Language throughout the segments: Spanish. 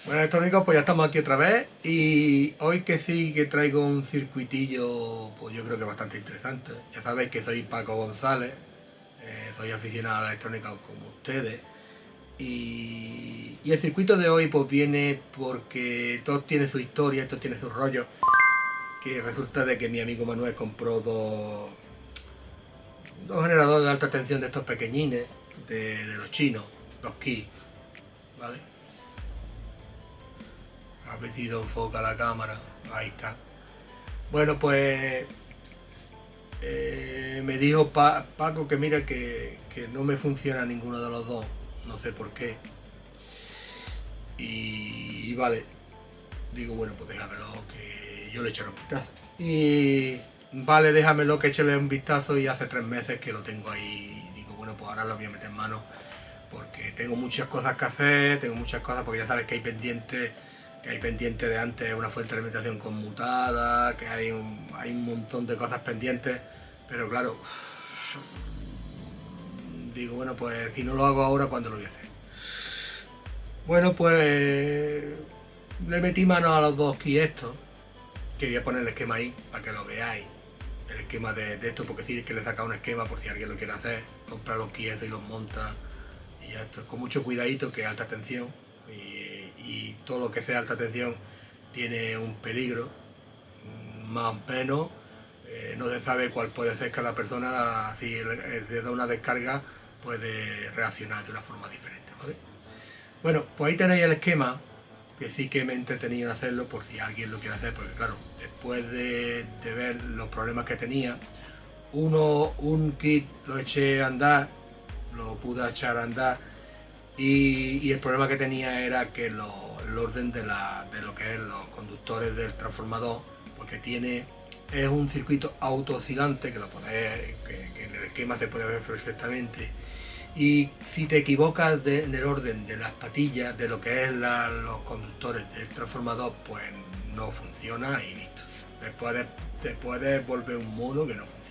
Bueno, electrónicos, pues ya estamos aquí otra vez y hoy que sí que traigo un circuitillo, pues yo creo que bastante interesante. Ya sabéis que soy Paco González, soy aficionado a la electrónica como ustedes y el circuito de hoy pues viene porque todo tiene su historia, esto tiene su rollo, que resulta de que mi amigo Manuel compró dos generadores de alta tensión de estos pequeñines, de los chinos, los Qi, ¿vale? A ver si lo enfoca la cámara. Ahí está. Bueno, pues me dijo Paco que mira que no me funciona ninguno de los dos. No sé por qué. Y vale. Digo, bueno, pues déjamelo que yo le echaré un vistazo. Y vale, déjamelo que échale un vistazo y hace 3 meses que lo tengo ahí. Digo, bueno, pues ahora lo voy a meter en mano porque tengo muchas cosas que hacer, tengo muchas cosas porque ya sabes que hay pendiente de antes una fuente de alimentación conmutada, que hay un montón de cosas pendientes, pero claro, digo, bueno, pues si no lo hago ahora, ¿cuándo lo voy a hacer? Bueno, pues le metí mano a los dos kits estos, que voy a poner el esquema ahí para que lo veáis. El esquema de esto, porque sí que le saca un esquema por si alguien lo quiere hacer, compra los kits y los monta y ya está, con mucho cuidadito, que es alta tensión y todo lo que sea alta tensión tiene un peligro, más o menos. No se sabe cuál puede ser cada persona, si le da una descarga puede reaccionar de una forma diferente, ¿vale? Bueno, pues ahí tenéis el esquema, que sí que me he entretenido en hacerlo por si alguien lo quiere hacer, porque claro, después de ver los problemas que tenía, un kit lo eché a andar, lo pude echar a andar y el problema que tenía era que el orden de lo que es los conductores del transformador, porque es un circuito autooscilante que lo podéis, que en el esquema se puede ver perfectamente. Y si te equivocas en el orden de las patillas, de lo que es los conductores del transformador, pues no funciona y listo. Después te puedes volver un mono que no funciona.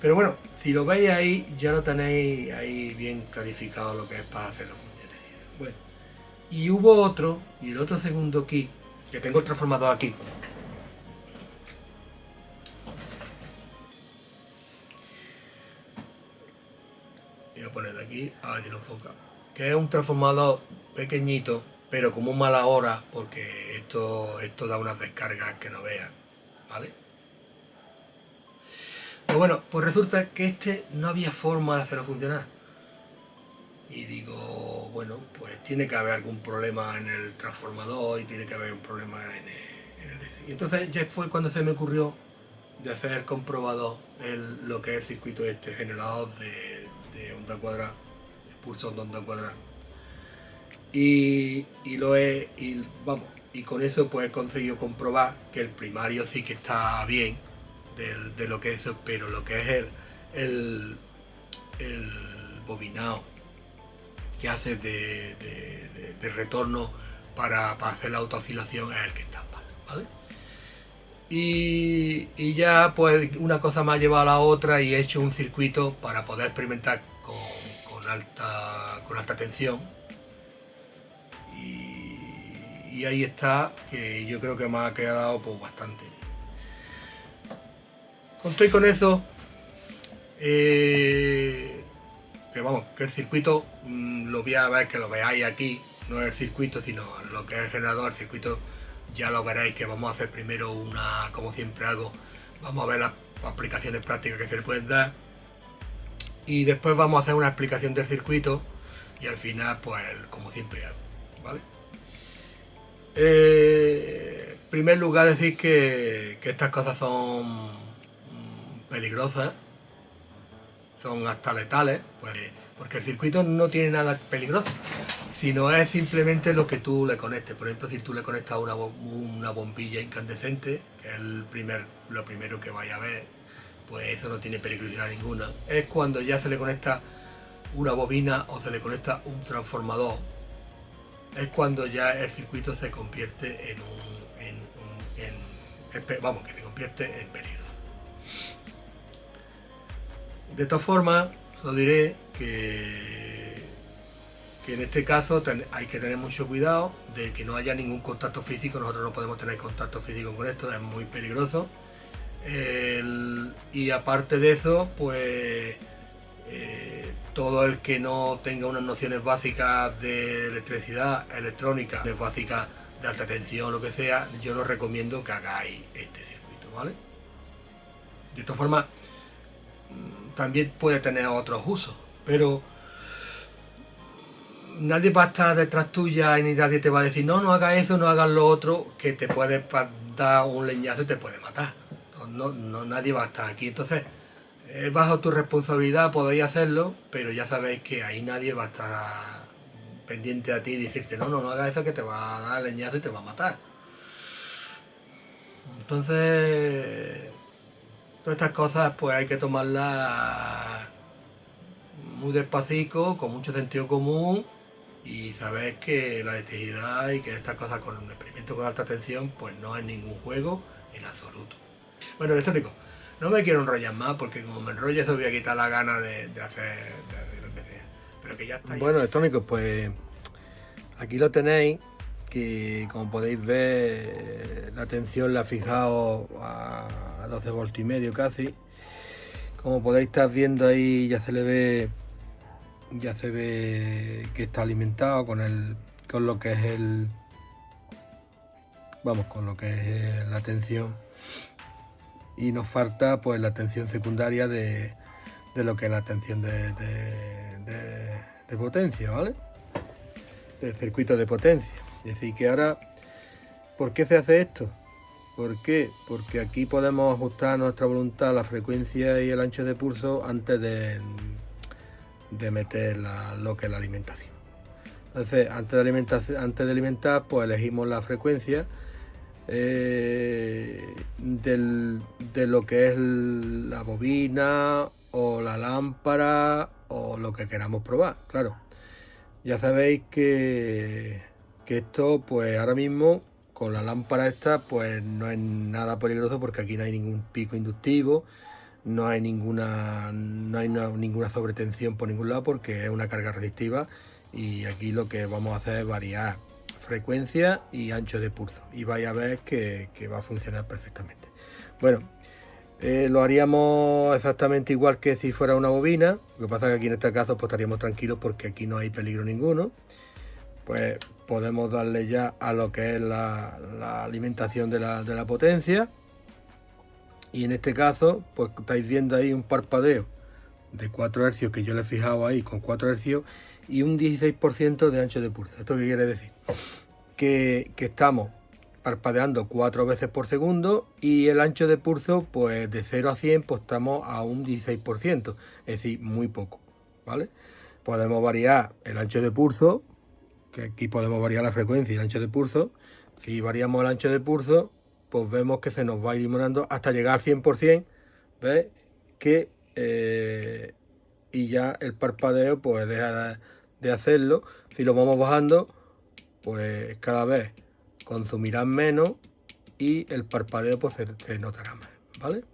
Pero bueno, si lo veis ahí, ya lo tenéis ahí bien clarificado lo que es para hacerlo funcionar. Bueno, y hubo otro, y el otro segundo kit, que tengo el transformador aquí. Voy a poner de aquí, a ver si lo enfoca. Que es un transformador pequeñito, pero como mala hora, porque esto da unas descargas que no veas, ¿vale? Pues bueno, pues resulta que no había forma de hacerlo funcionar. Y digo, bueno, pues tiene que haber algún problema en el transformador y tiene que haber un problema en el DC. Y entonces ya fue cuando se me ocurrió de hacer el comprobador, lo que es el circuito generador de onda cuadrada, de pulsos de onda cuadrada. Y con eso pues he conseguido comprobar que el primario sí que está bien de lo que es eso, pero lo que es el bobinado que hace de retorno para hacer la autooscilación es el que está mal, ¿vale? Y ya pues una cosa me ha llevado a la otra y he hecho un circuito para poder experimentar con alta tensión y ahí está, que yo creo que me ha quedado pues bastante. Estoy con eso, que vamos, que el circuito lo voy a ver, que lo veáis aquí, no es el circuito, sino lo que es el generador, el circuito ya lo veréis, que vamos a hacer primero como siempre hago, vamos a ver las aplicaciones prácticas que se le pueden dar y después vamos a hacer una explicación del circuito y al final pues como siempre hago, ¿vale? En primer lugar decir que estas cosas son peligrosas, son hasta letales, pues, porque el circuito no tiene nada peligroso, sino es simplemente lo que tú le conectes. Por ejemplo, si tú le conectas una bombilla incandescente, que es lo primero que vaya a ver, pues eso no tiene peligrosidad ninguna. Es cuando ya se le conecta una bobina o se le conecta un transformador, es cuando ya el circuito se convierte vamos, que se convierte en peligroso. De todas formas, os diré que en este caso hay que tener mucho cuidado de que no haya ningún contacto físico. Nosotros no podemos tener contacto físico con esto, es muy peligroso. Y aparte de eso, pues todo el que no tenga unas nociones básicas de electricidad, electrónica, básicas de alta tensión, lo que sea, yo os recomiendo que hagáis este circuito, ¿vale? De todas formas, también puede tener otros usos, pero nadie va a estar detrás tuya y ni nadie te va a decir no hagas eso, no hagas lo otro, que te puede dar un leñazo y te puede matar. Nadie va a estar aquí. Entonces, es bajo tu responsabilidad, podéis hacerlo, pero ya sabéis que ahí nadie va a estar pendiente a ti y decirte no hagas eso, que te va a dar leñazo y te va a matar. Entonces, todas estas cosas pues hay que tomarlas muy despacito, con mucho sentido común, y sabéis que la electricidad y que estas cosas con un experimento con alta tensión pues no es ningún juego en absoluto. Bueno, electrónico, no me quiero enrollar más porque como me enrollo se voy a quitar la gana de hacer lo que sea. Pero que ya está. Bueno, electrónicos, pues aquí lo tenéis, que como podéis ver la tensión la he fijado a 12 voltios y medio casi. Como podéis estar viendo ahí ya se ve que está alimentado con lo que es la tensión, y nos falta pues la tensión secundaria de lo que es la tensión de potencia, ¿vale? Del circuito de potencia. Es decir, que ahora, ¿por qué se hace esto? ¿Por qué? Porque aquí podemos ajustar a nuestra voluntad la frecuencia y el ancho de pulso antes de meter lo que es la alimentación. Entonces, antes de alimentar, pues elegimos la frecuencia de lo que es la bobina o la lámpara o lo que queramos probar. Claro, ya sabéis que esto, pues ahora mismo con la lámpara esta, pues no es nada peligroso porque aquí no hay ningún pico inductivo, no hay ninguna sobretensión por ningún lado porque es una carga resistiva, y aquí lo que vamos a hacer es variar frecuencia y ancho de pulso y vais a ver que va a funcionar perfectamente. Bueno, lo haríamos exactamente igual que si fuera una bobina. Lo que pasa es que aquí en este caso pues estaríamos tranquilos porque aquí no hay peligro ninguno. Pues podemos darle ya a lo que es la alimentación de la potencia, y en este caso pues estáis viendo ahí un parpadeo de 4 Hz que yo le he fijado ahí con 4 Hz y un 16% de ancho de pulso. ¿Esto qué quiere decir? Que estamos parpadeando 4 veces por segundo, y el ancho de pulso pues de 0 a 100 pues estamos a un 16%, es decir, muy poco, ¿vale? Podemos variar el ancho de pulso, que aquí podemos variar la frecuencia y el ancho de pulso. Si variamos el ancho de pulso, pues vemos que se nos va eliminando hasta llegar al 100%, ¿ves? Y ya el parpadeo pues deja de hacerlo. Si lo vamos bajando, pues cada vez consumirán menos y el parpadeo pues se notará más, ¿vale?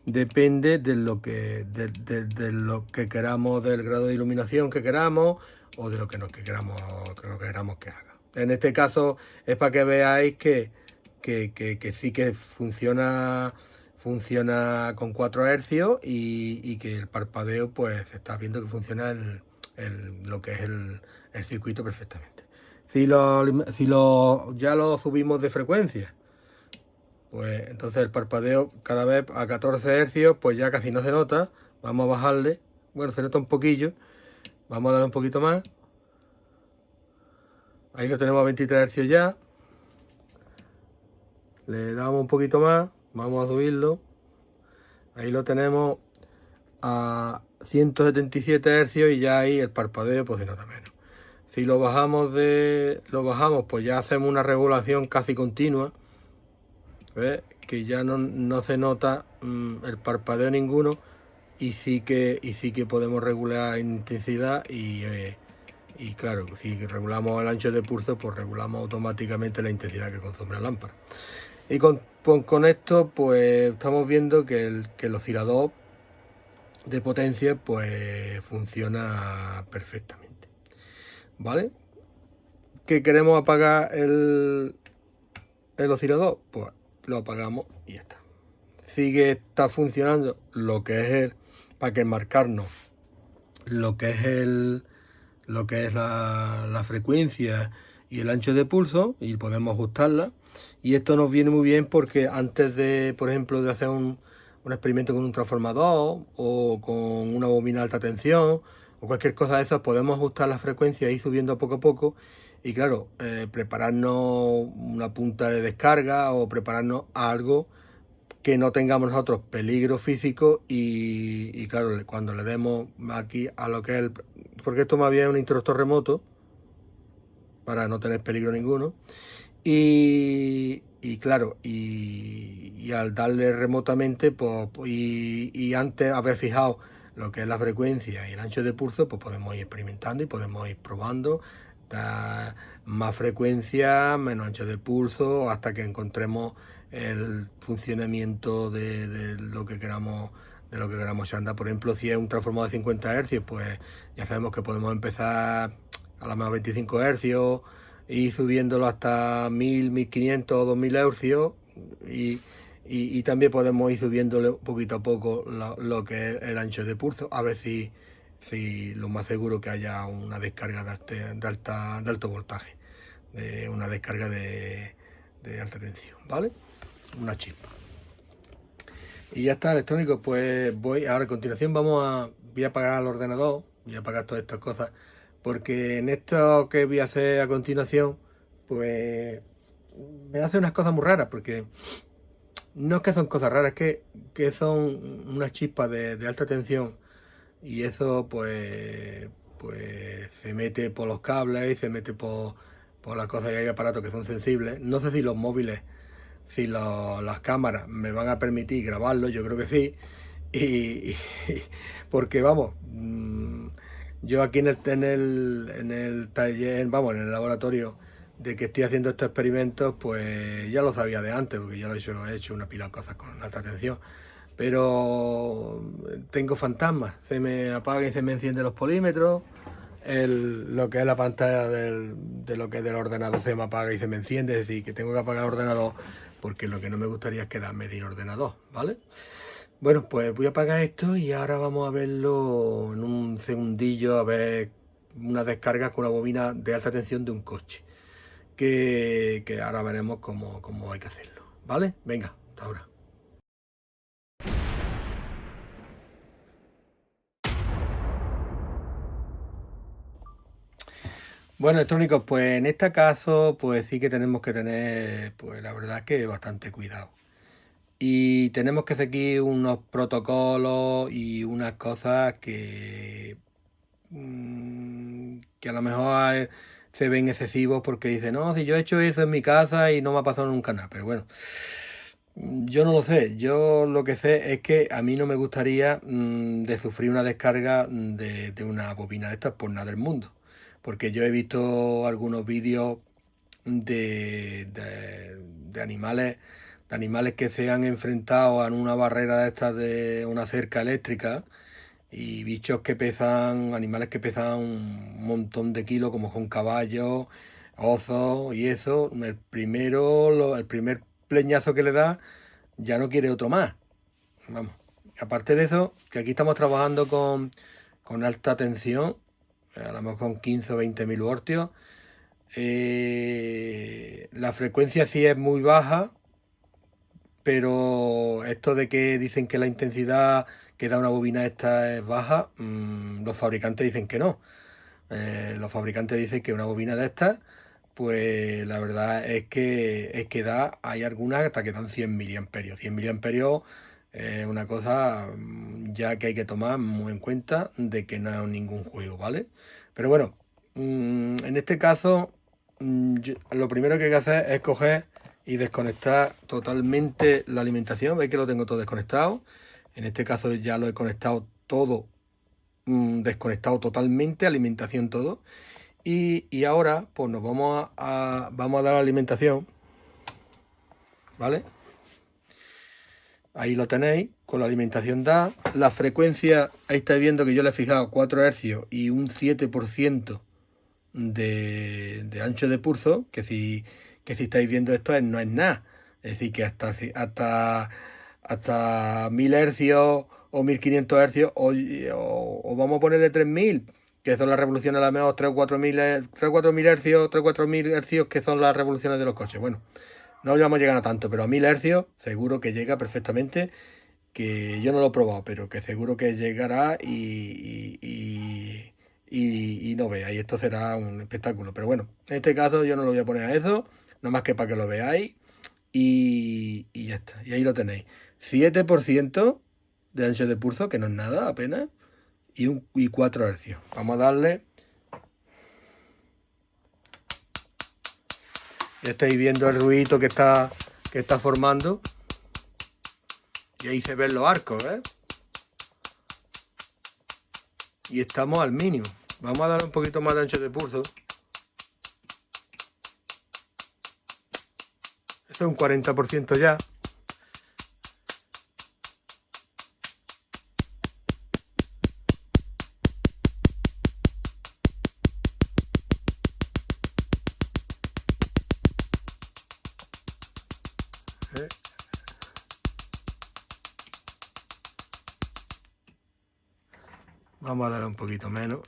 Depende de lo que queramos, del grado de iluminación que queramos o de lo que queramos que haga. En este caso es para que veáis que sí que funciona con 4 Hz y que el parpadeo pues se está viendo que funciona lo que es el circuito perfectamente. Si ya lo subimos de frecuencia, pues entonces el parpadeo cada vez a 14 Hz pues ya casi no se nota. Vamos a bajarle, bueno, se nota un poquillo, vamos a darle un poquito más. Ahí lo tenemos a 23 Hz ya. Le damos un poquito más, vamos a subirlo. Ahí lo tenemos a 177 Hz y ya ahí el parpadeo pues se nota menos. Si lo bajamos pues ya hacemos una regulación casi continua. ¿Ves? Que ya no se nota el parpadeo ninguno, y sí que podemos regular intensidad y claro, si regulamos el ancho de pulso pues regulamos automáticamente la intensidad que consume la lámpara. Y con esto pues estamos viendo que el oscilador de potencia, pues funciona perfectamente, ¿vale? ¿Que queremos apagar el oscilador? Pues lo apagamos y ya está. Está funcionando lo que es para que marcarnos lo que es la frecuencia y el ancho de pulso, y podemos ajustarla. Y esto nos viene muy bien porque antes de, por ejemplo, de hacer un experimento con un transformador o con una bobina de alta tensión o cualquier cosa de esas, podemos ajustar la frecuencia y ir subiendo poco a poco. Y claro, prepararnos una punta de descarga o prepararnos a algo que no tengamos nosotros peligro físico y claro, cuando le demos aquí a lo que es porque esto más bien es un interruptor remoto para no tener peligro ninguno y claro, y al darle remotamente pues, y antes haber fijado lo que es la frecuencia y el ancho de pulso, pues podemos ir experimentando y podemos ir probando más frecuencia, menos ancho de pulso, hasta que encontremos el funcionamiento de lo que queramos andar. Por ejemplo, si es un transformador de 50 Hz, pues ya sabemos que podemos empezar a la menos 25 Hz y subiéndolo hasta 1000, 1500 o 2000 hercios y también podemos ir subiéndole poquito a poco lo que es el ancho de pulso, a ver si lo más seguro que haya una descarga de alto voltaje, de una descarga de alta tensión, ¿vale? Una chispa. Y ya está, electrónico, pues ahora a continuación voy a apagar el ordenador, voy a apagar todas estas cosas, porque en esto que voy a hacer a continuación, pues me hace unas cosas muy raras, porque no es que son cosas raras, es que son unas chispas de alta tensión y eso pues se mete por los cables y se mete por las cosas y hay aparatos que son sensibles. No sé si los móviles, si las cámaras me van a permitir grabarlo, yo creo que sí. Y porque vamos, yo aquí en el taller, vamos, en el laboratorio de que estoy haciendo estos experimentos, pues ya lo sabía de antes, porque ya he hecho una pila de cosas con alta tensión. Pero tengo fantasmas, se me apagan y se me encienden los polímetros, lo que es la pantalla de lo que es del ordenador se me apaga y se me enciende, es decir, que tengo que apagar el ordenador porque lo que no me gustaría es quedarme sin ordenador, ¿vale? Bueno, pues voy a apagar esto y ahora vamos a verlo en un segundillo, a ver una descarga con una bobina de alta tensión de un coche, que ahora veremos cómo hay que hacerlo, ¿vale? Venga, hasta ahora. Bueno, electrónicos, pues en este caso, pues sí que tenemos que tener, pues la verdad que bastante cuidado. Y tenemos que seguir unos protocolos y unas cosas que a lo mejor se ven excesivos porque dicen, no, si yo he hecho eso en mi casa y no me ha pasado nunca nada. Pero bueno, yo no lo sé. Yo lo que sé es que a mí no me gustaría de sufrir una descarga de una bobina de estas por nada del mundo. Porque yo he visto algunos vídeos de animales que se han enfrentado a una barrera de estas de una cerca eléctrica y animales que pesan un montón de kilos, como son caballos, osos y eso. El primer pleñazo que le da, ya no quiere otro más. Vamos. Aparte de eso, que aquí estamos trabajando con alta tensión, a lo mejor con 15 o 20 mil voltios. La frecuencia sí es muy baja, pero esto de que dicen que la intensidad que da una bobina esta es baja, los fabricantes dicen que no. Los fabricantes dicen que una bobina de estas, pues la verdad es que hay algunas hasta que dan 100 miliamperios. 100 miliamperios es una cosa ya que hay que tomar muy en cuenta de que no es ningún juego, ¿vale? Pero bueno, en este caso, lo primero que hay que hacer es coger y desconectar totalmente la alimentación. Veis que lo tengo todo desconectado. En este caso ya lo he conectado todo, desconectado totalmente, alimentación todo. Y ahora pues nos vamos a dar la alimentación, ¿vale? Ahí lo tenéis, con la alimentación da. La frecuencia, ahí estáis viendo que yo le he fijado 4 hercios y un 7% de ancho de pulso, que si estáis viendo esto no es nada. Es decir, que hasta 1000 hercios o 1500 hercios o vamos a ponerle 3000, que son las revoluciones a lo mejor 3 o 4000 hercios, 3 o 4000 hercios, que son las revoluciones de los coches. Bueno, no vamos a llegar a tanto, pero a 1000 hercios seguro que llega perfectamente, que yo no lo he probado, pero que seguro que llegará y no veáis, esto será un espectáculo. Pero bueno, en este caso yo no lo voy a poner a eso, nada más que para que lo veáis y ya está. Y ahí lo tenéis. 7% de ancho de pulso, que no es nada apenas, y 4 hercios. Vamos a darle. Ya estáis viendo el ruido que está formando. Y ahí se ven los arcos, ¿eh? Y estamos al mínimo. Vamos a darle un poquito más de ancho de pulso. Esto es un 40% ya. ¿Eh? Vamos a darle un poquito menos.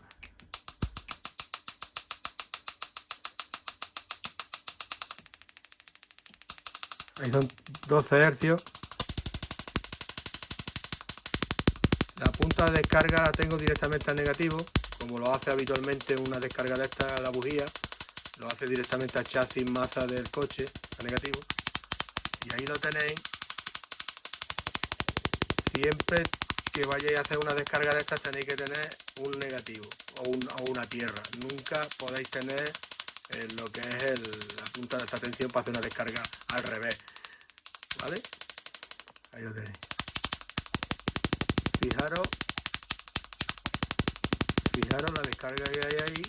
Ahí son 12 hercios. La punta de descarga la tengo directamente a negativo, como lo hace habitualmente una descarga de esta, la bujía. Lo hace directamente al chasis masa del coche, a negativo. Y ahí lo tenéis. Siempre que vayáis a hacer una descarga de estas tenéis que tener un negativo o una tierra. Nunca podéis tener lo que es la punta de esta tensión para hacer una descarga al revés, ¿vale? Ahí lo tenéis. Fijaros la descarga que hay ahí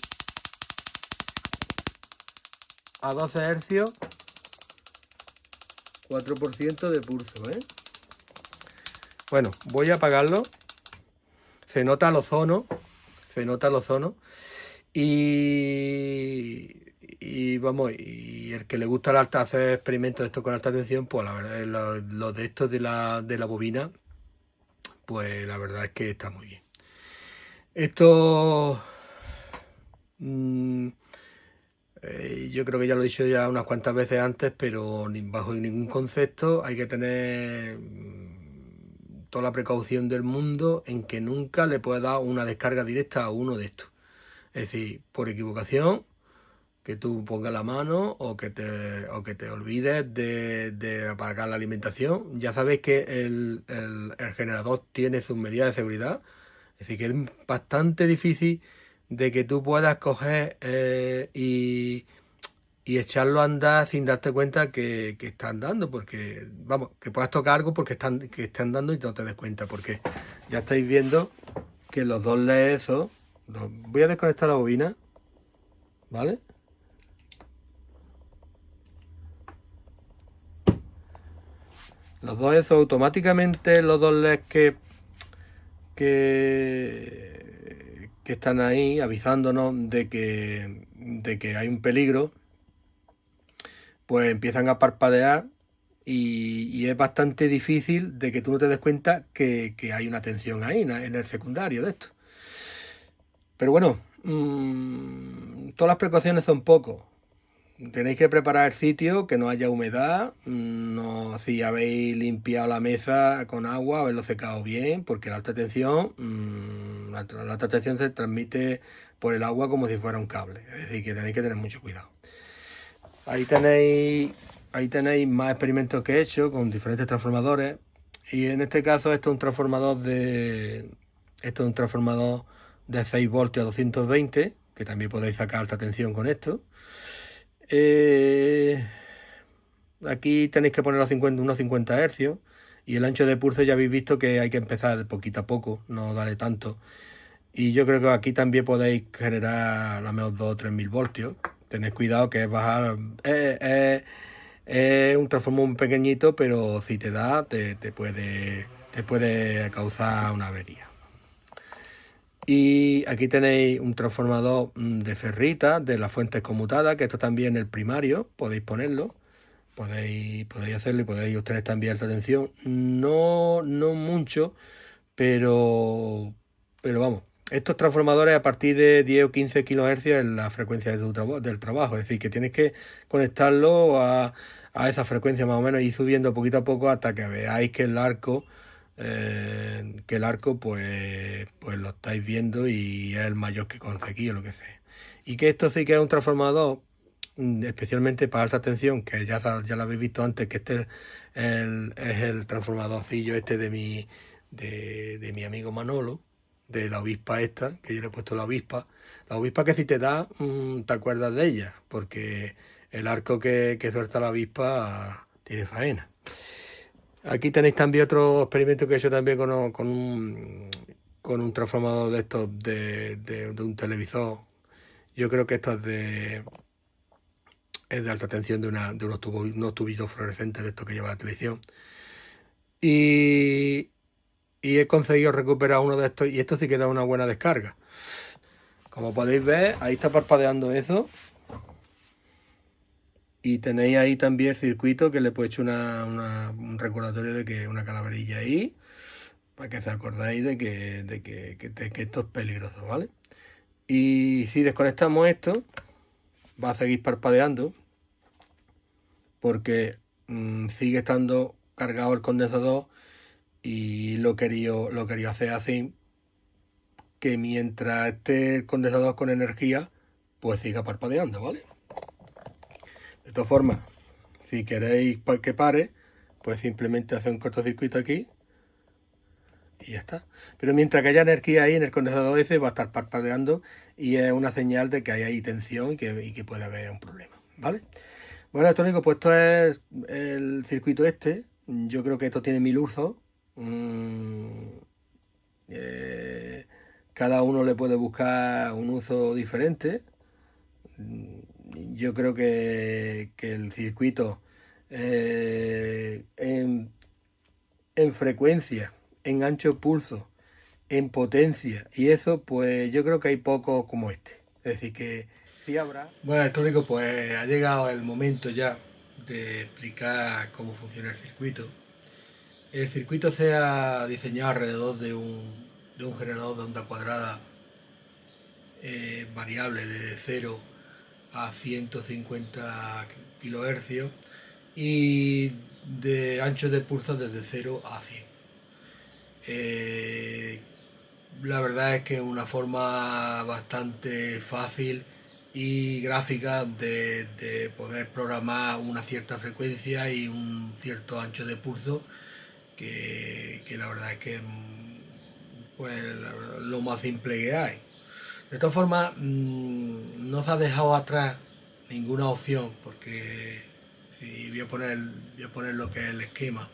a 12 hercios, 4% de pulso, ¿eh? Bueno, voy a apagarlo. Se nota el ozono. Y vamos, y el que le gusta hacer experimentos de esto con alta tensión, pues la verdad, lo de esto de la bobina, pues la verdad es que está muy bien. Esto yo creo que ya lo he dicho ya unas cuantas veces antes, pero bajo ningún concepto hay que tener toda la precaución del mundo en que nunca le puedas dar una descarga directa a uno de estos. Es decir, por equivocación, que tú pongas la mano o que te olvides de apagar la alimentación. Ya sabéis que el generador tiene sus medidas de seguridad. Es decir, que es bastante difícil de que tú puedas coger y echarlo a andar sin darte cuenta que está andando, porque, vamos, que puedas tocar algo que esté andando y no te des cuenta, porque ya estáis viendo que los dos LEDs esos, voy a desconectar la bobina, ¿vale? Los dos esos automáticamente, los dos LEDs que están ahí avisándonos de que hay un peligro, pues empiezan a parpadear y es bastante difícil de que tú no te des cuenta que hay una tensión ahí en el secundario de esto. Pero bueno, todas las precauciones son poco. Tenéis que preparar el sitio, que no haya humedad, no, si habéis limpiado la mesa con agua, haberlo secado bien, porque la alta tensión, la alta tensión se transmite por el agua como si fuera un cable, es decir, que tenéis que tener mucho cuidado. Ahí tenéis más experimentos que he hecho con diferentes transformadores, y en este caso esto es un transformador de 6 voltios a 220, que también podéis sacar alta tensión con esto. Aquí tenéis que poner unos 50 hercios, y el ancho de pulso ya habéis visto que hay que empezar de poquito a poco, no darle tanto. Y yo creo que aquí también podéis generar a lo menos 2 o 3 mil voltios. Tenéis cuidado, que es bajar, Es un transformador muy pequeñito, pero si te da, te puede causar una avería. Y aquí tenéis un transformador de ferrita de las fuentes conmutadas, que esto también el primario, podéis ponerlo, podéis hacerlo y podéis obtener también alta tensión. No mucho, pero vamos. Estos transformadores a partir de 10 o 15 kHz es la frecuencia del trabajo, es decir, que tienes que conectarlo a esa frecuencia más o menos y subiendo poquito a poco hasta que veáis que el arco pues lo estáis viendo y es el mayor que conseguí o lo que sea. Y que esto sí que es un transformador especialmente para alta tensión, que ya lo habéis visto antes, que este es el transformadorcillo este de mi amigo Manolo, de la avispa esta, que yo le he puesto la avispa que si te da, te acuerdas de ella, porque el arco que suelta la avispa tiene faena. Aquí tenéis también otro experimento que he hecho también con un transformador de estos de un televisor. Yo creo que esto es de alta tensión de unos tubitos fluorescentes de estos que lleva la televisión. Y, y he conseguido recuperar uno de estos y esto sí que da una buena descarga. Como podéis ver, ahí está parpadeando eso. Y tenéis ahí también el circuito que le he puesto un recordatorio de que una calaverilla ahí, para que os acordáis de que esto es peligroso, ¿vale? Y si desconectamos esto, va a seguir parpadeando porque sigue estando cargado el condensador y lo quería hacer así, que mientras esté el condensador con energía, pues siga parpadeando, ¿vale? De todas formas, si queréis que pare, pues simplemente hacer un cortocircuito aquí y ya está. Pero mientras que haya energía ahí en el condensador ese, va a estar parpadeando y es una señal de que hay ahí tensión y que puede haber un problema, ¿vale? Bueno, esto único, pues esto es el circuito este. Yo creo que esto tiene 1000 usos. Mm, eh, Cada uno le puede buscar un uso diferente. Yo creo que el circuito eh, en, en frecuencia, en ancho pulso, en potencia y eso, pues yo creo que hay pocos como este. Es decir, que sí habrá. Bueno, histórico, pues ha llegado el momento ya de explicar cómo funciona el circuito. El circuito se ha diseñado alrededor de un generador de onda cuadrada variable de 0 a 150 kHz y de ancho de pulso desde 0 a 100. La verdad es que es una forma bastante fácil y gráfica de poder programar una cierta frecuencia y un cierto ancho de pulso que la verdad es que pues lo más simple que hay. De todas formas, no se ha dejado atrás ninguna opción, porque si voy a poner lo que es el esquema.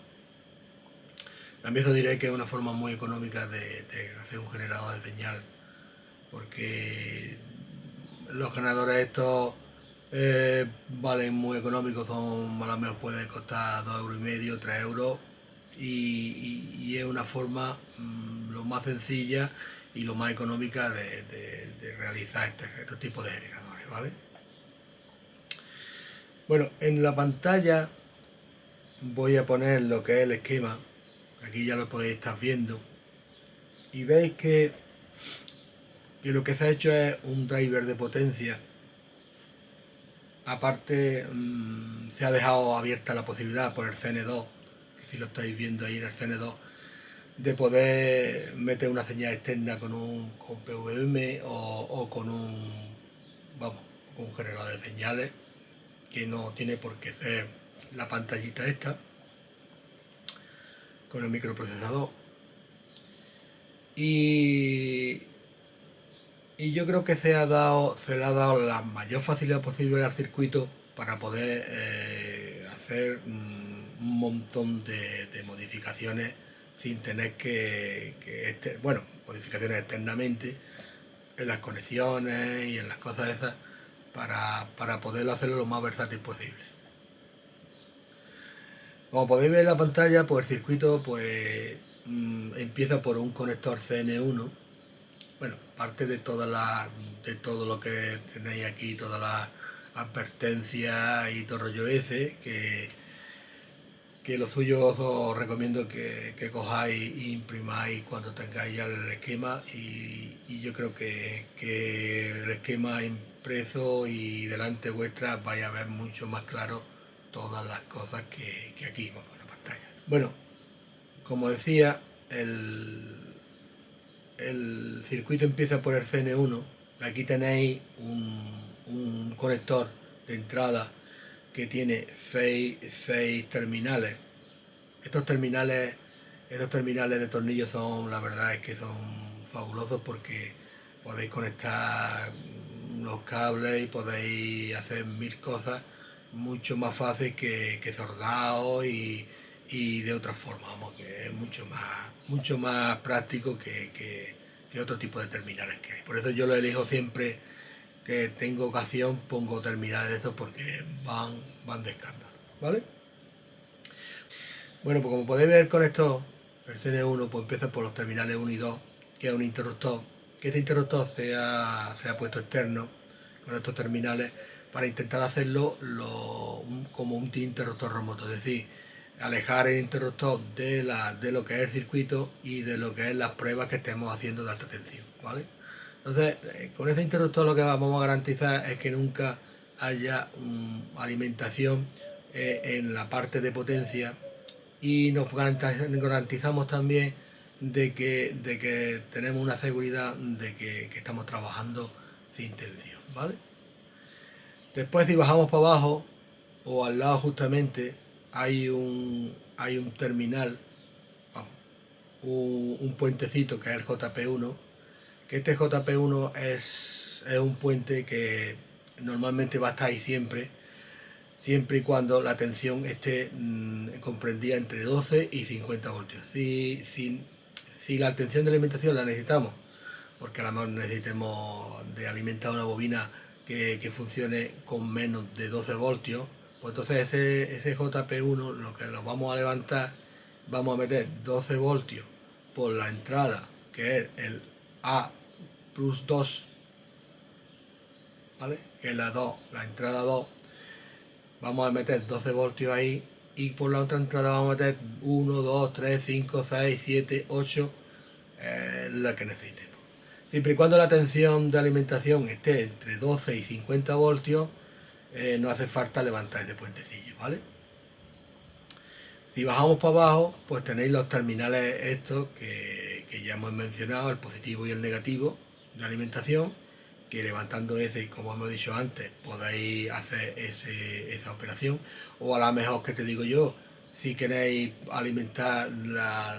También os diré que es una forma muy económica de hacer un generador de señal, porque los generadores estos valen muy económicos, a lo menos pueden costar 2,5 €, 3 €, y es una forma lo más sencilla y lo más económica de realizar estos tipos de generadores, ¿vale? Bueno, en la pantalla voy a poner lo que es el esquema, aquí ya lo podéis estar viendo, y veis que lo que se ha hecho es un driver de potencia. Aparte, se ha dejado abierta la posibilidad por el CN2, que si lo estáis viendo ahí en el CN2, de poder meter una señal externa con PWM o con un generador de señales, que no tiene por qué ser la pantallita esta, con el microprocesador. Y yo creo que se le ha dado la mayor facilidad posible al circuito para poder hacer un montón de modificaciones sin tener modificaciones externamente en las conexiones y en las cosas esas para poderlo hacerlo lo más versátil posible. Como podéis ver en la pantalla, pues el circuito pues empieza por un conector CN1. Bueno, parte de de todo lo que tenéis aquí, todas las advertencias y todo rollo ese, que lo suyo os recomiendo que cojáis e imprimáis cuando tengáis ya el esquema y yo creo que el esquema impreso y delante vuestra vais a ver mucho más claro todas las cosas que aquí vamos en la pantalla. Bueno, como decía, el circuito empieza por el CN1. Aquí tenéis un conector de entrada que tiene 6 terminales. Estos terminales de tornillos son, la verdad es que son fabulosos porque podéis conectar los cables y podéis hacer mil cosas mucho más fácil que soldado y de otra forma, vamos, que es mucho más práctico que otro tipo de terminales que hay. Por eso yo lo elijo siempre que tengo ocasión, pongo terminales de estos porque van de escándalo, ¿vale? Bueno, pues como podéis ver con esto, el CN1 pues empieza por los terminales 1 y 2, que es un interruptor, que este interruptor se ha puesto externo con estos terminales para intentar hacerlo como un interruptor remoto, es decir, alejar el interruptor de lo que es el circuito y de lo que es las pruebas que estemos haciendo de alta tensión, ¿vale? Entonces, con este interruptor lo que vamos a garantizar es que nunca haya alimentación en la parte de potencia y nos garantizamos también de que tenemos una seguridad de que estamos trabajando sin tensión, ¿vale? Después, si bajamos para abajo o al lado justamente hay un terminal, vamos, un puentecito que es el JP1, que este JP1 es un puente que normalmente va a estar ahí siempre y cuando la tensión esté comprendida entre 12 y 50 voltios. Si la tensión de alimentación la necesitamos, porque a lo mejor necesitemos de alimentar una bobina que funcione con menos de 12 voltios, pues entonces ese JP1 lo que lo vamos a levantar, vamos a meter 12 voltios por la entrada, que es el A plus 2, ¿vale? Que es la entrada 2, vamos a meter 12 voltios ahí y por la otra entrada vamos a meter 1, 2, 3, 5, 6, 7, 8, la que necesitemos. Siempre y cuando la tensión de alimentación esté entre 12 y 50 voltios, no hace falta levantar ese puentecillo, ¿vale? Si bajamos para abajo, pues tenéis los terminales estos que ya hemos mencionado, el positivo y el negativo de alimentación, que levantando ese, como hemos dicho antes, podéis hacer esa operación. O a lo mejor, que te digo yo, si queréis alimentar la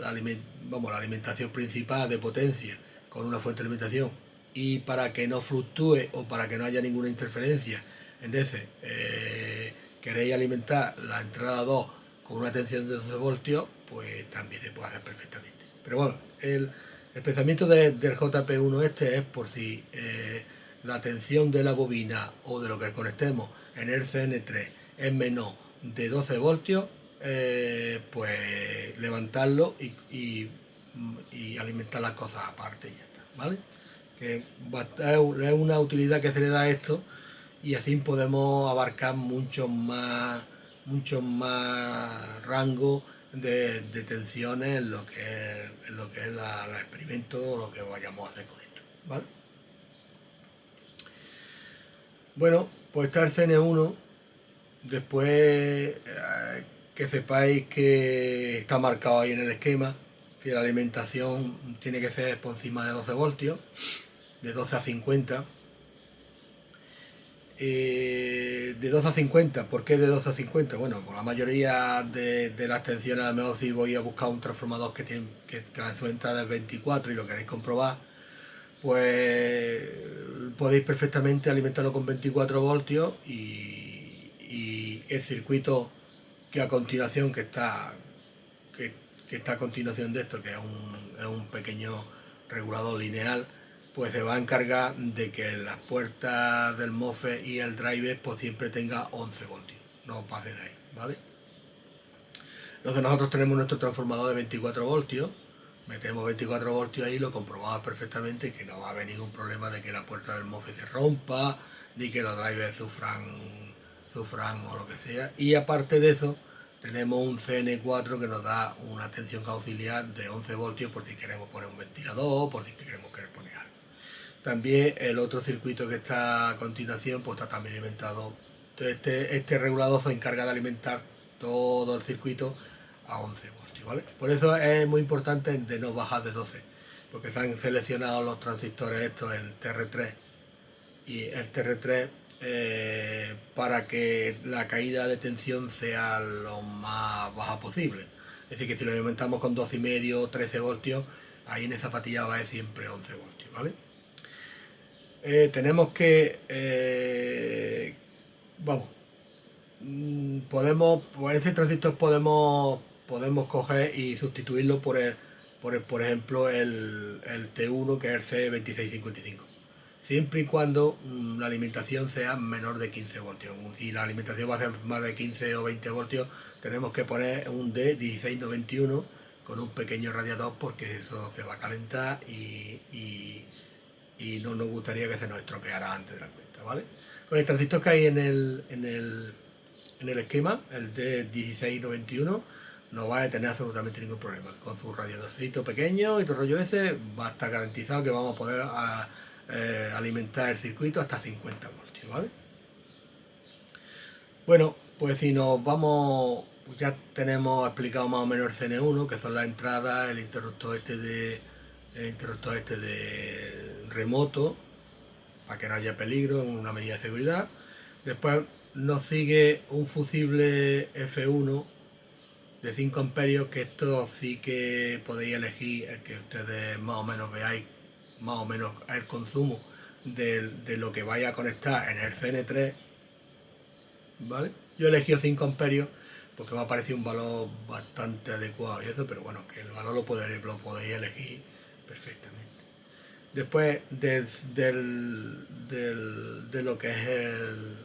alimentación principal de potencia con una fuente de alimentación y para que no fluctúe o para que no haya ninguna interferencia, entonces queréis alimentar la entrada 2 con una tensión de 12 voltios, pues también se puede hacer perfectamente. Pero bueno, el pensamiento del JP1 este es por si la tensión de la bobina o de lo que conectemos en el CN3 es menor de 12 voltios, pues levantarlo y alimentar las cosas aparte y ya está, ¿vale? Que es una utilidad que se le da a esto y así podemos abarcar mucho más rango de tensiones en lo que es el experimento o lo que vayamos a hacer con esto, ¿vale? Bueno, pues está el CN1. Después que sepáis que está marcado ahí en el esquema que la alimentación tiene que ser por encima de 12 voltios, de 12 a 50. De 12 a 50, ¿por qué de 12 a 50? Bueno, pues la mayoría de las tensiones, a lo mejor si voy a buscar un transformador que la su entrada es 24 y lo queréis comprobar, pues podéis perfectamente alimentarlo con 24 voltios y el circuito que a continuación, que está a continuación de esto, que es un pequeño regulador lineal, pues se va a encargar de que las puertas del MOSFET y el driver pues siempre tenga 11 voltios, no pase de ahí, ¿vale? Entonces nosotros tenemos nuestro transformador de 24 voltios, metemos 24 voltios ahí, lo comprobamos perfectamente que no va a haber ningún problema de que la puerta del MOSFET se rompa, ni que los drivers sufran o lo que sea. Y aparte de eso, tenemos un CN4 que nos da una tensión auxiliar de 11 voltios por si queremos poner un ventilador, por si queremos poner algo. También el otro circuito que está a continuación, pues está también alimentado. Este regulador se encarga de alimentar todo el circuito a 11 voltios, ¿vale? Por eso es muy importante de no bajar de 12, porque se han seleccionado los transistores estos, el TR3 y el TR3, para que la caída de tensión sea lo más baja posible. Es decir, que si lo alimentamos con 12,5 o 13 voltios, ahí en esa patilla va a ser siempre 11 voltios, ¿vale? Tenemos que, vamos, podemos, por ese transistor podemos coger y sustituirlo por ejemplo, el T1, que es el C2655. Siempre y cuando la alimentación sea menor de 15 voltios. Si la alimentación va a ser más de 15 o 20 voltios, tenemos que poner un D1691 con un pequeño radiador, porque eso se va a calentar y no nos gustaría que se nos estropeara antes de la cuenta, ¿vale? Con el transistor que hay en el esquema, el D1691, no va a tener absolutamente ningún problema. Con su radiadorcito pequeño y todo el rollo ese, va a estar garantizado que vamos a poder alimentar el circuito hasta 50 voltios, ¿vale? Bueno, pues si nos vamos, ya tenemos explicado más o menos el CN1, que son las entradas, el interruptor este de remoto, para que no haya peligro, en una medida de seguridad. Después nos sigue un fusible F1 de 5 amperios, que esto sí que podéis elegir el que ustedes más o menos veáis, más o menos el consumo de lo que vaya a conectar en el CN3, ¿vale? Yo he elegido 5 amperios porque me ha parecido un valor bastante adecuado y eso, pero bueno, que el valor lo podéis elegir perfectamente. Después de lo que es el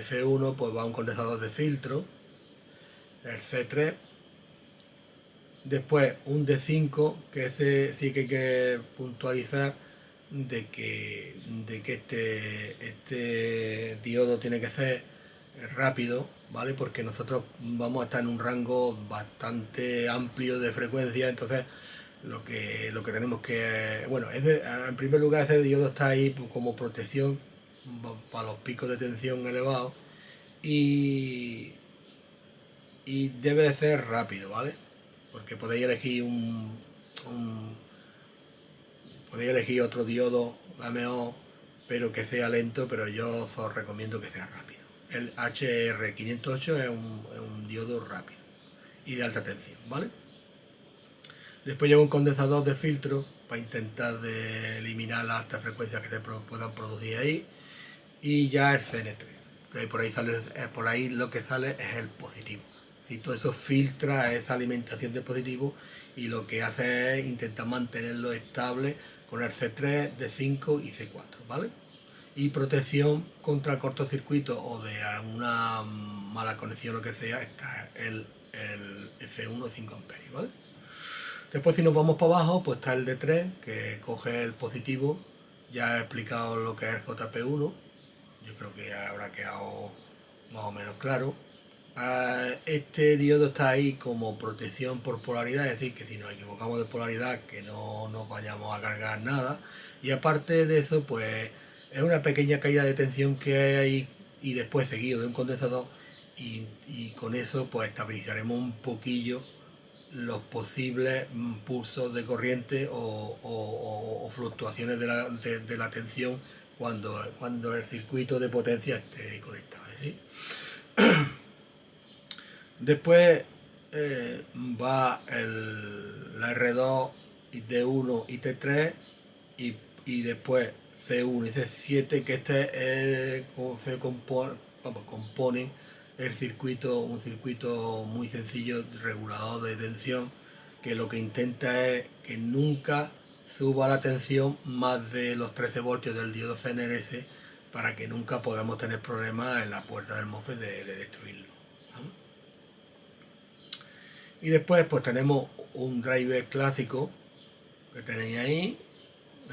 F1, pues va un condensador de filtro, el C3. Después un D5, que ese sí que hay que puntualizar de que este diodo tiene que ser rápido, ¿vale? Porque nosotros vamos a estar en un rango bastante amplio de frecuencia, entonces lo que tenemos que, bueno, en primer lugar, ese diodo está ahí como protección para los picos de tensión elevados, y debe de ser rápido, ¿vale? Porque podéis elegir podéis elegir otro diodo, la mejor, pero que sea lento, pero yo os recomiendo que sea rápido. El HR508 es un diodo rápido y de alta tensión, ¿vale? Después lleva un condensador de filtro para intentar eliminar las altas frecuencias que se puedan producir ahí, y ya el CN3, que por ahí lo que sale es el positivo. Y todo eso filtra esa alimentación de positivo, y lo que hace es intentar mantenerlo estable con el C3, D5 y C4, ¿vale? Y protección contra cortocircuito o de alguna mala conexión o lo que sea, está el F1 5 amperios, ¿vale? Después, si nos vamos para abajo, pues está el D3, que coge el positivo. Ya he explicado lo que es el JP1, yo creo que habrá quedado más o menos claro. Este diodo está ahí como protección por polaridad, es decir, que si nos equivocamos de polaridad, que no nos vayamos a cargar nada. Y aparte de eso, pues es una pequeña caída de tensión que hay ahí, y después seguido de un condensador, y con eso pues estabilizaremos un poquillo los posibles pulsos de corriente o fluctuaciones de la tensión cuando el circuito de potencia esté conectado, ¿sí? Después va la R2, D1 y T3, y después C1 y C7, que se compone el circuito, un circuito muy sencillo, regulador de tensión, que lo que intenta es que nunca suba la tensión más de los 13 voltios del diodo CNRS, para que nunca podamos tener problemas en la puerta del MOSFET de destruirlo, ¿vale? Y después pues tenemos un driver clásico que tenéis ahí,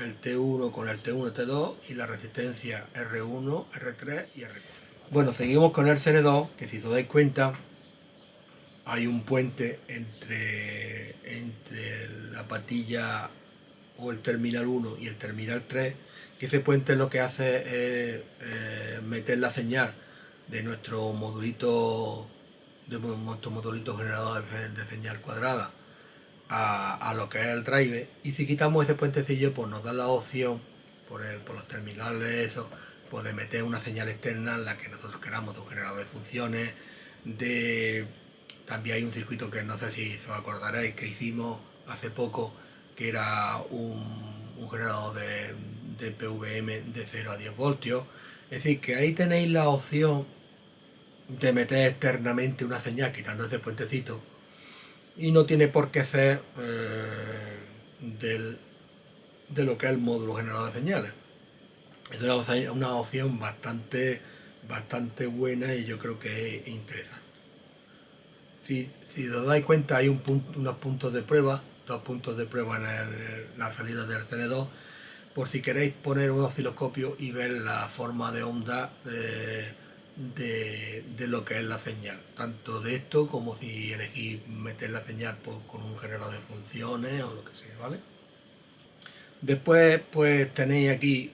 el T1 con el T1, T2 y la resistencia R1, R3 y R4. Bueno, seguimos con el CN2, que si os dais cuenta hay un puente entre la patilla o el terminal 1 y el terminal 3, que ese puente lo que hace es meter la señal de nuestro modulito generador de señal cuadrada a lo que es el driver, y si quitamos ese puentecillo pues nos da la opción por los terminales eso, pues de meter una señal externa en la que nosotros queramos, de un generador de funciones, también hay un circuito que no sé si os acordaréis que hicimos hace poco, que era un generador de PWM de 0 a 10 voltios. Es decir, que ahí tenéis la opción de meter externamente una señal quitando ese puentecito, y no tiene por qué ser de lo que es el módulo generador de señales. Es una opción bastante buena y yo creo que es interesante. Si os dais cuenta hay unos puntos de prueba, 2 puntos de prueba en la salida del CN2, por si queréis poner un osciloscopio y ver la forma de onda de lo que es la señal, tanto de esto como si elegís meter la señal con un generador de funciones o lo que sea, ¿vale? Después pues tenéis aquí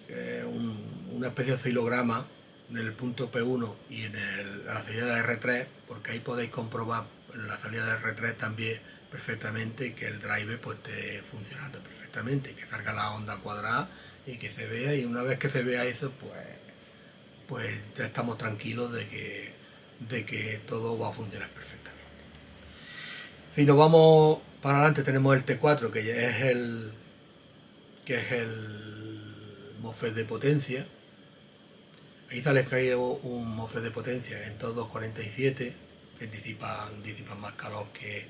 una especie de oscilograma en el punto P1 y en la salida de R3, porque ahí podéis comprobar en la salida de R3 también perfectamente que el driver pues esté funcionando perfectamente, que salga la onda cuadrada y que se vea, y una vez que se vea eso pues ya estamos tranquilos de que todo va a funcionar perfectamente. Si nos vamos para adelante tenemos el T4, que ya es el MOSFET de potencia. Ahí sale que hay un MOSFET de potencia en todos 247, que disipan más calor que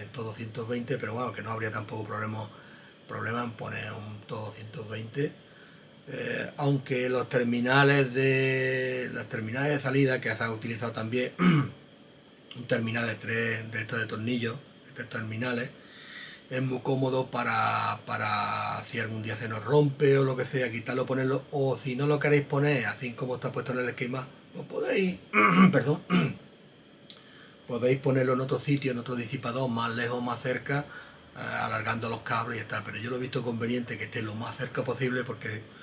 en todo 220, pero bueno, que no habría tampoco problema en poner un todo 220. Aunque las terminales de salida que se han utilizado también un terminal de estos de tornillos, estos terminales, es muy cómodo para si algún día se nos rompe o lo que sea, quitarlo, ponerlo, o si no lo queréis poner así como está puesto en el esquema, pues podéis perdón, podéis ponerlo en otro sitio, en otro disipador, más lejos, más cerca, alargando los cables y está. Pero yo lo he visto conveniente que esté lo más cerca posible, porque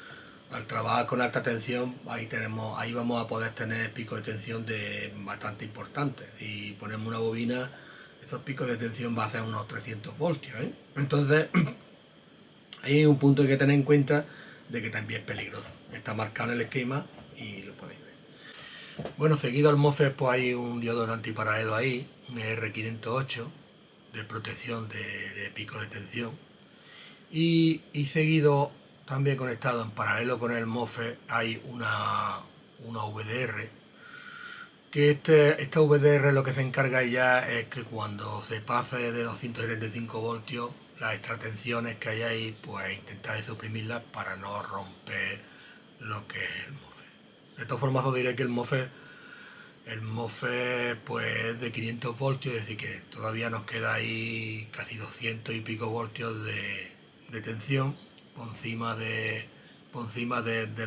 al trabajar con alta tensión ahí vamos a poder tener picos de tensión bastante importantes. Si ponemos una bobina, esos picos de tensión va a ser unos 300 voltios, ¿eh? Entonces hay un punto que hay que tener en cuenta, de que también es peligroso. Está marcado en el esquema y lo podéis ver. Bueno, seguido al MOSFET pues hay un diodo antiparalelo ahí, un R508 de protección de picos de tensión, y seguido también conectado en paralelo con el MOSFET hay una VDR, que esta VDR lo que se encarga ya es que cuando se pase de 275 voltios, las extratensiones que hay ahí, pues intentar suprimirlas para no romper lo que es el MOSFET. De todas formas os diré que el MOSFET pues es de 500 voltios, es decir que todavía nos queda ahí casi 200 y pico voltios de tensión por encima de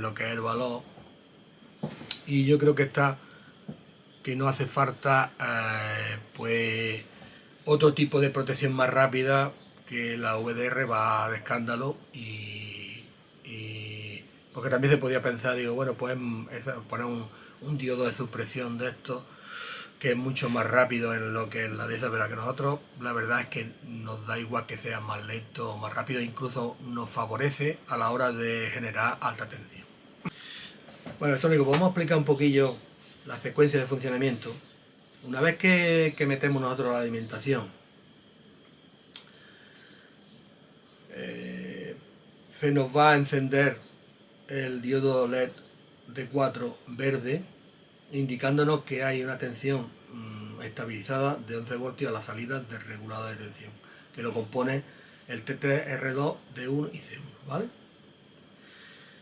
lo que es el valor, y yo creo que no hace falta pues otro tipo de protección más rápida, que la VDR va de escándalo, y porque también se podía pensar, digo, bueno, pues poner un diodo de supresión de esto que es mucho más rápido en lo que es la de esa, pero que nosotros la verdad es que nos da igual que sea más lento o más rápido, incluso nos favorece a la hora de generar alta tensión. Bueno, esto lo podemos explicar un poquillo la secuencia de funcionamiento. Una vez que metemos nosotros la alimentación, se nos va a encender el diodo LED D4 verde, indicándonos que hay una tensión estabilizada de 11 voltios a la salida del regulador de tensión, que lo compone el T3, R2, D1 y C1, ¿vale?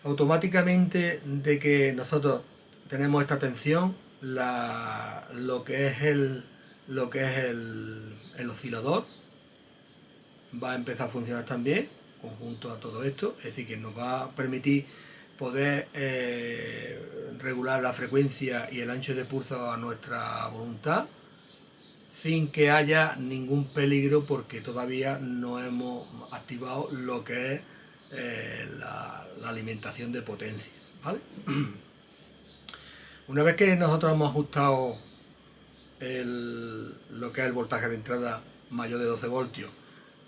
Automáticamente de que nosotros tenemos esta tensión, lo que es lo que es el oscilador. Va a empezar a funcionar también conjunto a todo esto, es decir, que nos va a permitir poder regular la frecuencia y el ancho de pulso a nuestra voluntad sin que haya ningún peligro, porque todavía no hemos activado lo que es la alimentación de potencia, ¿vale? Una vez que nosotros hemos ajustado lo que es el voltaje de entrada mayor de 12 voltios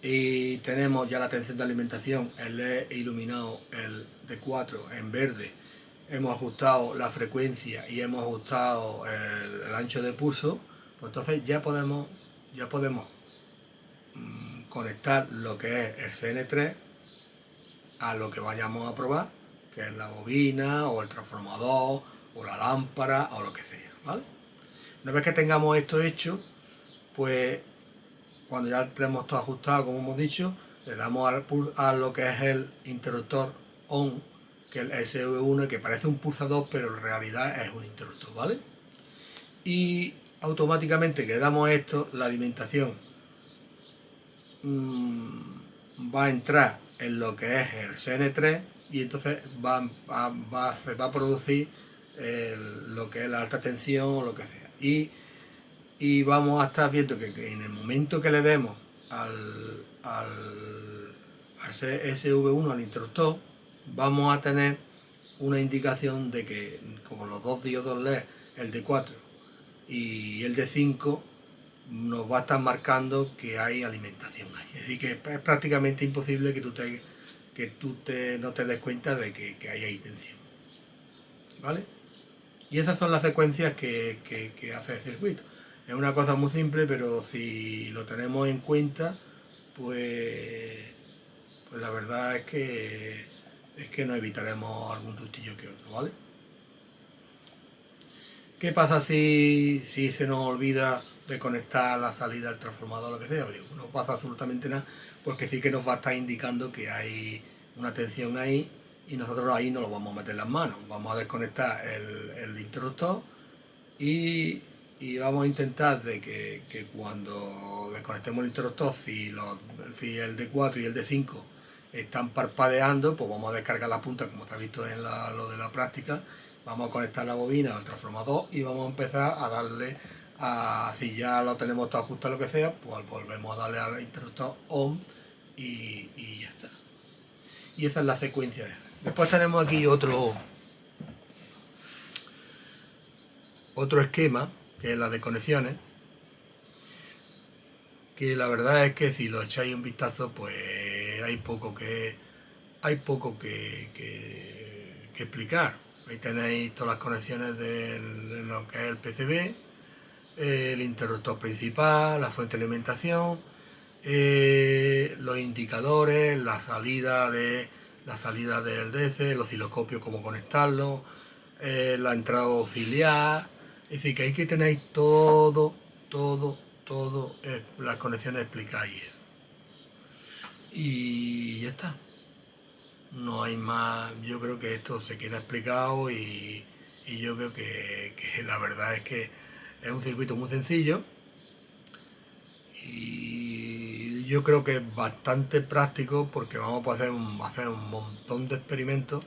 y tenemos ya la tensión de alimentación, el LED iluminado, el D4 en verde, hemos ajustado la frecuencia y hemos ajustado el ancho de pulso, pues entonces ya podemos conectar lo que es el CN3 a lo que vayamos a probar, que es la bobina o el transformador o la lámpara o lo que sea, ¿vale? Una vez que tengamos esto hecho, pues cuando ya tenemos todo ajustado, como hemos dicho, le damos a lo que es el interruptor ON, que es el SV1, que parece un pulsador, pero en realidad es un interruptor, ¿vale? Y automáticamente que le damos esto, la alimentación va a entrar en lo que es el CN3 y entonces se va a producir lo que es la alta tensión o lo que sea. Y vamos a estar viendo que en el momento que le demos al SV1, al interruptor, vamos a tener una indicación de que, como los dos diodos LED, el D4 y el D5, nos va a estar marcando que hay alimentación ahí. Es decir, que es prácticamente imposible que tú no te des cuenta de que hay tensión, ¿vale? Y esas son las secuencias que hace el circuito. Es una cosa muy simple, pero si lo tenemos en cuenta, pues la verdad es que nos evitaremos algún sustillo que otro, ¿vale? ¿Qué pasa si se nos olvida de conectar la salida del transformador o lo que sea? No pasa absolutamente nada, porque sí que nos va a estar indicando que hay una tensión ahí y nosotros ahí no lo vamos a meter en las manos. Vamos a desconectar el interruptor y vamos a intentar de que cuando desconectemos el interruptor, si el D4 y el D5 están parpadeando, pues vamos a descargar la punta, como se ha visto en lo de la práctica. Vamos a conectar la bobina al transformador y vamos a empezar a darle si ya lo tenemos todo ajustado, lo que sea, pues volvemos a darle al interruptor ON y ya está. Y esa es la secuencia. Después tenemos aquí otro esquema, que es la de conexiones, que la verdad es que si lo echáis un vistazo, pues hay poco que explicar. Ahí tenéis todas las conexiones de lo que es el PCB, el interruptor principal, la fuente de alimentación, los indicadores, la salida del DC, el osciloscopio, cómo conectarlo, la entrada auxiliar. Es decir, que ahí que tenéis todo las conexiones explicadas y eso. Y ya está. No hay más. Yo creo que esto se queda explicado y yo creo que la verdad es que es un circuito muy sencillo y yo creo que es bastante práctico, porque vamos a hacer un montón de experimentos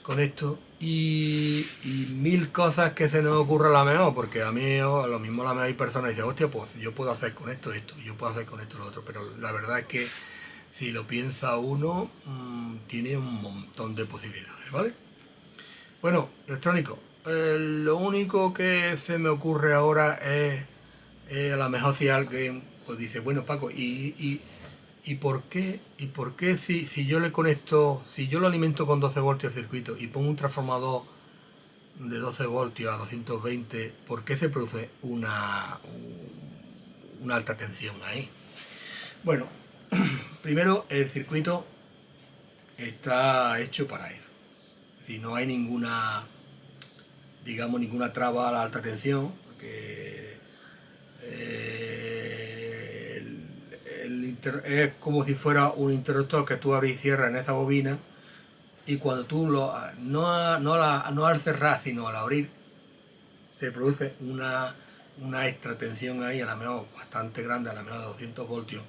con esto y mil cosas que se nos ocurra a la mejor, porque a mí a lo mismo la mejor hay personas que dicen, hostia, pues yo puedo hacer con esto, yo puedo hacer con esto lo otro, pero la verdad es que si lo piensa uno, tiene un montón de posibilidades, ¿vale? Bueno, electrónico, lo único que se me ocurre ahora es a lo mejor si alguien pues dice, bueno, Paco, ¿y por qué si yo le conecto, si yo lo alimento con 12 voltios el circuito y pongo un transformador de 12 voltios a 220, ¿por qué se produce una alta tensión ahí? Bueno, primero, el circuito está hecho para eso. Si no hay ninguna traba a la alta tensión, porque es como si fuera un interruptor que tú abres y cierras en esa bobina, y cuando tú no al cerrar, sino al abrir, se produce una extra tensión ahí, a la mejor bastante grande, a la mejor de 200 voltios,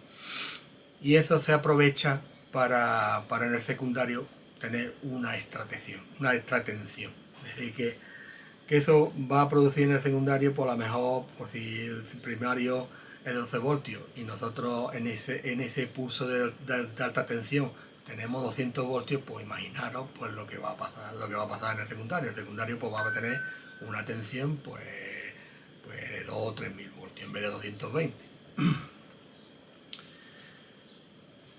y eso se aprovecha para en el secundario tener una extra tensión. Es decir, que eso va a producir en el secundario, por lo mejor, por si el primario es 12 voltios y nosotros en ese pulso de alta tensión tenemos 200 voltios, pues imaginaros pues lo que va a pasar en el secundario. El secundario pues va a tener una tensión pues de 2 o 3.000 voltios en vez de 220.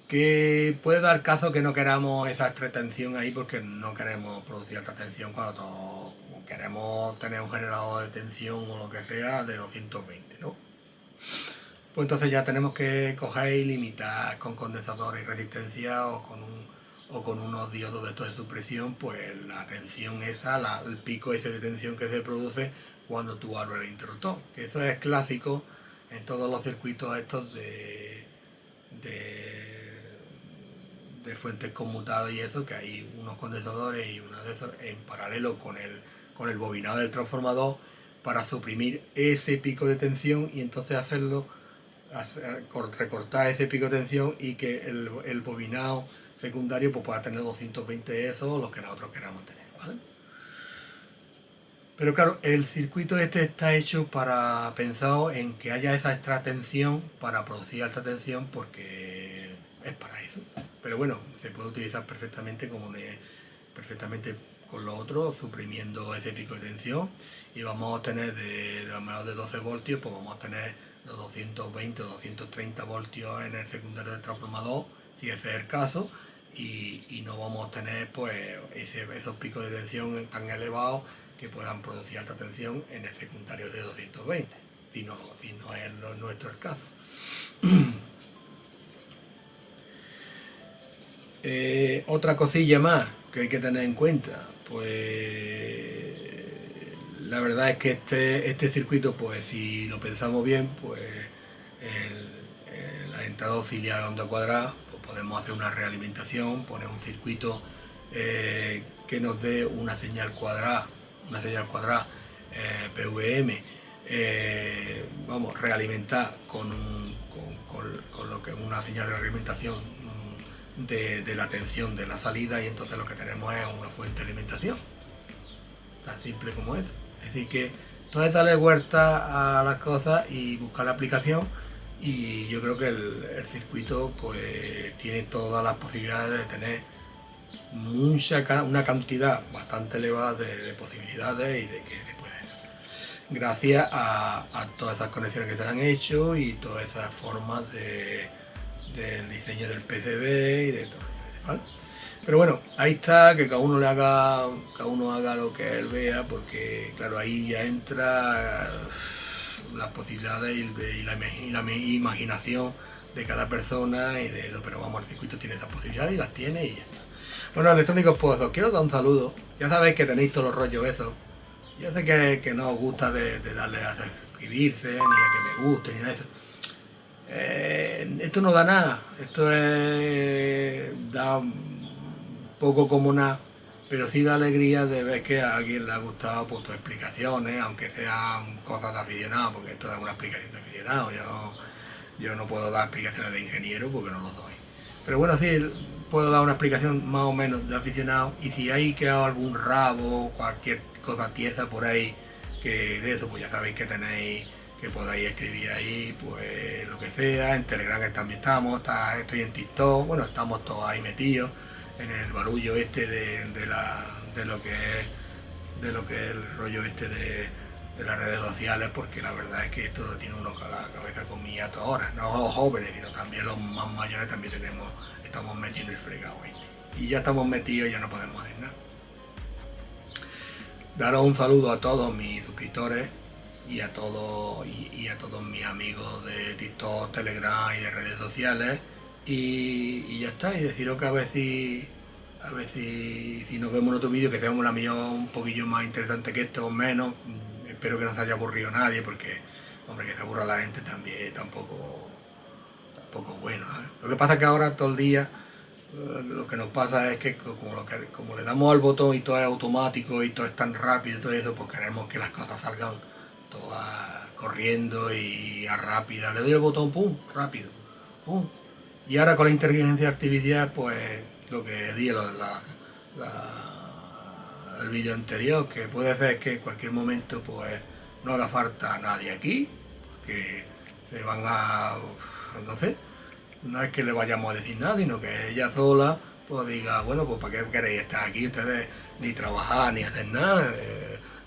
Que puede dar caso que no queramos esa extra tensión ahí porque no queremos producir alta tensión cuando queremos tener un generador de tensión o lo que sea de 220, ¿no? Pues entonces ya tenemos que coger y limitar con condensadores y resistencia o con unos diodos de estos de supresión, pues la tensión esa, el pico ese de tensión que se produce cuando tú abres el interruptor. Que eso es clásico en todos los circuitos estos de fuentes conmutadas y eso, que hay unos condensadores y uno de esos en paralelo con el bobinado del transformador para suprimir ese pico de tensión y entonces recortar ese pico de tensión y que el bobinado secundario pues pueda tener 220 eso o lo que nosotros queramos tener, ¿vale? Pero claro, el circuito este está hecho pensado en que haya esa extra tensión para producir alta tensión porque es para eso. Pero bueno, se puede utilizar perfectamente perfectamente con lo otro, suprimiendo ese pico de tensión y vamos a tener de lo mejor de 12 voltios, pues vamos a tener los 220 o 230 voltios en el secundario del transformador, si ese es el caso, y no vamos a tener pues esos picos de tensión tan elevados que puedan producir alta tensión en el secundario de 220, si no es nuestro el caso. Otra cosilla más que hay que tener en cuenta, pues la verdad es que este circuito, pues si lo pensamos bien, pues la entrada auxiliar a onda cuadrada, pues podemos hacer una realimentación, poner un circuito que nos dé una señal cuadrada PWM, vamos, realimentar con lo que es una señal de realimentación de la tensión de la salida, y entonces lo que tenemos es una fuente de alimentación, tan simple como eso. Es decir que entonces darle vuelta a las cosas y buscar la aplicación, y yo creo que el circuito pues tiene todas las posibilidades de tener una cantidad bastante elevada de posibilidades y de que se pueda eso, gracias a todas esas conexiones que se han hecho y todas esas formas del diseño del PCB y de todo, ¿vale? Pero bueno, ahí está, que cada uno haga lo que él vea, porque claro, ahí ya entra las posibilidades y la imaginación de cada persona y de eso, pero vamos, el circuito tiene esas posibilidades y las tiene y ya está. Bueno, electrónicos, pues os quiero dar un saludo. Ya sabéis que tenéis todos los rollos esos. Yo sé que no os gusta de darle a suscribirse, ni a que me guste, ni nada de eso. Esto no da nada, da poco como nada, pero sí da alegría de ver que a alguien le ha gustado pues tus explicaciones, aunque sean cosas de aficionado, porque esto es una explicación de aficionado. Yo no puedo dar explicaciones de ingeniero porque no los doy, pero bueno, sí puedo dar una explicación más o menos de aficionado, y si hay quedado algún rabo, cualquier cosa tiesa por ahí, que de eso pues ya sabéis que tenéis, que podáis escribir ahí, pues lo que sea. En Telegram también estoy en TikTok, bueno, estamos todos ahí metidos en el barullo este de lo que es el rollo este de las redes sociales, porque la verdad es que esto tiene uno con la cabeza comida a todas horas, no los jóvenes, sino también los más mayores también estamos metidos en el fregado este, y ya estamos metidos y ya no podemos hacer nada. Daros un saludo a todos mis suscriptores y a todos mis amigos de TikTok, Telegram y de redes sociales, y ya está, y deciros que a ver si nos vemos en otro vídeo, que sea la mía un poquillo más interesante que esto o menos. Espero que no se haya aburrido nadie, porque hombre, que se aburra la gente también tampoco es bueno, ¿eh? Lo que pasa es que ahora todo el día lo que nos pasa es que como le damos al botón y todo es automático y todo es tan rápido y todo eso, pues queremos que las cosas salgan todas corriendo y a rápida. Le doy el botón, pum, rápido, pum. Y ahora con la inteligencia artificial, pues lo que di el vídeo anterior, que puede ser que en cualquier momento pues no haga falta nadie aquí, que se van a, no sé, no es que le vayamos a decir nada, sino que ella sola pues diga, bueno, pues ¿para qué queréis estar aquí ustedes? Ni trabajar, ni hacer nada,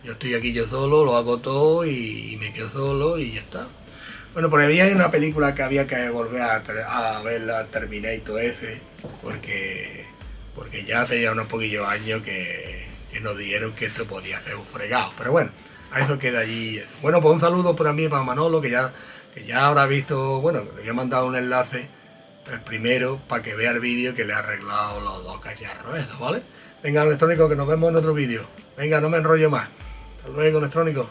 yo estoy aquí yo solo, lo hago todo y me quedo solo y ya está. Bueno, por ahí hay una película que había que volver a verla, Terminator ese, porque ya hace ya unos poquillos años que nos dijeron que esto podía ser un fregado. Pero bueno, a eso queda allí eso. Bueno, pues un saludo también para Manolo, que ya habrá visto, bueno, le había mandado un enlace, el primero, para que vea el vídeo que le ha arreglado los dos cacharros esos, ¿vale? Venga, Electrónico, que nos vemos en otro vídeo. Venga, no me enrollo más. Hasta luego, Electrónico.